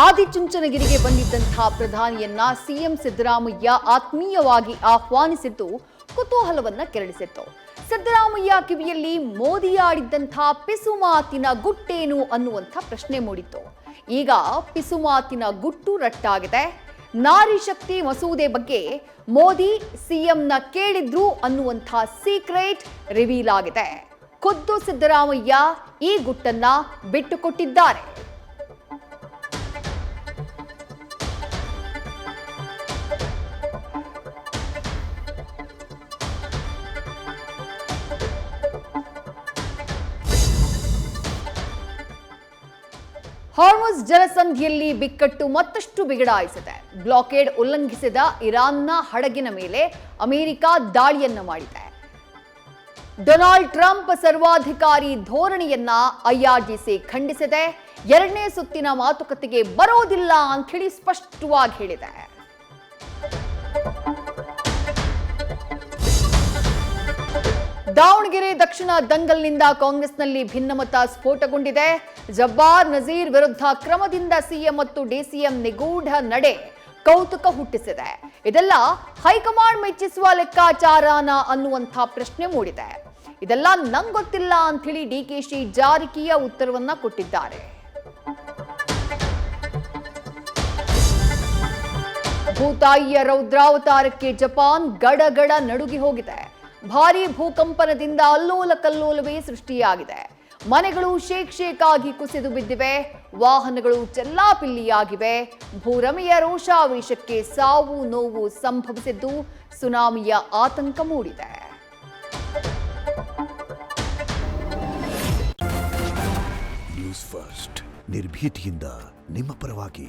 ಆದಿಚುಂಚನಗಿರಿಗೆ ಬಂದಿದ್ದಂತಹ ಪ್ರಧಾನಿಯನ್ನ CM Siddaramaiah ಆತ್ಮೀಯವಾಗಿ ಆಹ್ವಾನಿಸಿದ್ದು ಕುತೂಹಲವನ್ನ ಕೆರಳಿಸಿತ್ತು. ಸಿದ್ದರಾಮಯ್ಯ ಕಿವಿಯಲ್ಲಿ ಮೋದಿ ಆಡಿದ್ದಂತಹ ಪಿಸುಮಾತಿನ ಗುಟ್ಟೇನು ಅನ್ನುವಂಥ ಪ್ರಶ್ನೆ ಮೂಡಿತ್ತು. ಈಗ ಪಿಸುಮಾತಿನ ಗುಟ್ಟು ರಟ್ಟಾಗಿದೆ. ನಾರಿ ಶಕ್ತಿ ಮಸೂದೆ ಬಗ್ಗೆ ಮೋದಿ ಸಿಎಂನ ಕೇಳಿದ್ರು ಅನ್ನುವಂಥ ಸೀಕ್ರೆಟ್ ರಿವೀಲ್ ಆಗಿದೆ. ಖುದ್ದು ಸಿದ್ದರಾಮಯ್ಯ ಈ ಗುಟ್ಟನ್ನ ಬಿಟ್ಟುಕೊಟ್ಟಿದ್ದಾರೆ. ಹಾರ್ಮುಜ್ ಜಲಸಂಧಿಯಲ್ಲಿ ಬಿಕ್ಕಟ್ಟು ಮತ್ತಷ್ಟು ಬಿಗಡಾಯಿಸಿದೆ. ಬ್ಲಾಕೇಡ್ ಉಲ್ಲಂಘಿಸಿದ ಇರಾನ್ನ ಹಡಗಿನ ಮೇಲೆ ಅಮೆರಿಕ ದಾಳಿಯನ್ನ ಮಾಡಿದೆ. ಡೊನಾಲ್ಡ್ ಟ್ರಂಪ್ ಸರ್ವಾಧಿಕಾರಿ ಧೋರಣೆಯನ್ನ ಐಆರ್ಜಿಸಿ ಖಂಡಿಸಿದೆ. ಎರಡನೇ ಸುತ್ತಿನ ಮಾತುಕತೆಗೆ ಬರೋದಿಲ್ಲ ಅಂತ ಹೇಳಿ ಸ್ಪಷ್ಟವಾಗಿ ಹೇಳಿದೆ. ದಾವಣಗೆರೆ ದಕ್ಷಿಣ ದಂಗಲ್ನಿಂದ ಕಾಂಗ್ರೆಸ್ನಲ್ಲಿ ಭಿನ್ನಮತ ಸ್ಫೋಟಗೊಂಡಿದೆ. ಜಬ್ಬಾರ್ ನಜೀರ್ ವಿರುದ್ಧ ಕ್ರಮದಿಂದ ಸಿಎಂ ಮತ್ತು ಡಿಸಿಎಂ ನಿಗೂಢ ನಡೆ ಕೌತುಕ ಹುಟ್ಟಿಸಿದೆ. ಇದೆಲ್ಲ ಹೈಕಮಾಂಡ್ ಮೆಚ್ಚಿಸುವ ಲೆಕ್ಕಾಚಾರನ ಅನ್ನುವಂಥ ಪ್ರಶ್ನೆ ಮೂಡಿದೆ. ಇದೆಲ್ಲ ನಂಗೆ ಗೊತ್ತಿಲ್ಲ ಅಂತ ಹೇಳಿ ಡಿಕೆಶಿ ಜಾರಕಿಯ ಉತ್ತರವನ್ನ ಕೊಟ್ಟಿದ್ದಾರೆ. ಭೂತಾಯಿಯ ರೌದ್ರಾವತಾರಕ್ಕೆ ಜಪಾನ್ ಗಡಗಡ ನಡುಗಿ ಹೋಗಿದೆ. ಭಾರೀ ಭೂಕಂಪನದಿಂದ ಅಲ್ಲೋಲ ಕಲ್ಲೋಲವೇ ಸೃಷ್ಟಿಯಾಗಿದೆ. ಮನೆಗಳು ಶೇಕ್ ಕುಸಿದು ಬಿದ್ದಿವೆ. ವಾಹನಗಳು ಚೆಲ್ಲಾಪಿಲ್ಲಿಯಾಗಿವೆ. ಭೂರಮೆಯ ರೋಷಾವೇಶಕ್ಕೆ ಸಾವು ನೋವು ಸಂಭವಿಸಿದ್ದು ಸುನಾಮಿಯ ಆತಂಕ ಮೂಡಿದೆ. ನ್ಯೂಸ್ ಫಸ್ಟ್ ನಿರ್ಭೀತಿಯಿಂದ ನಿಮ್ಮ ಪರವಾಗಿ.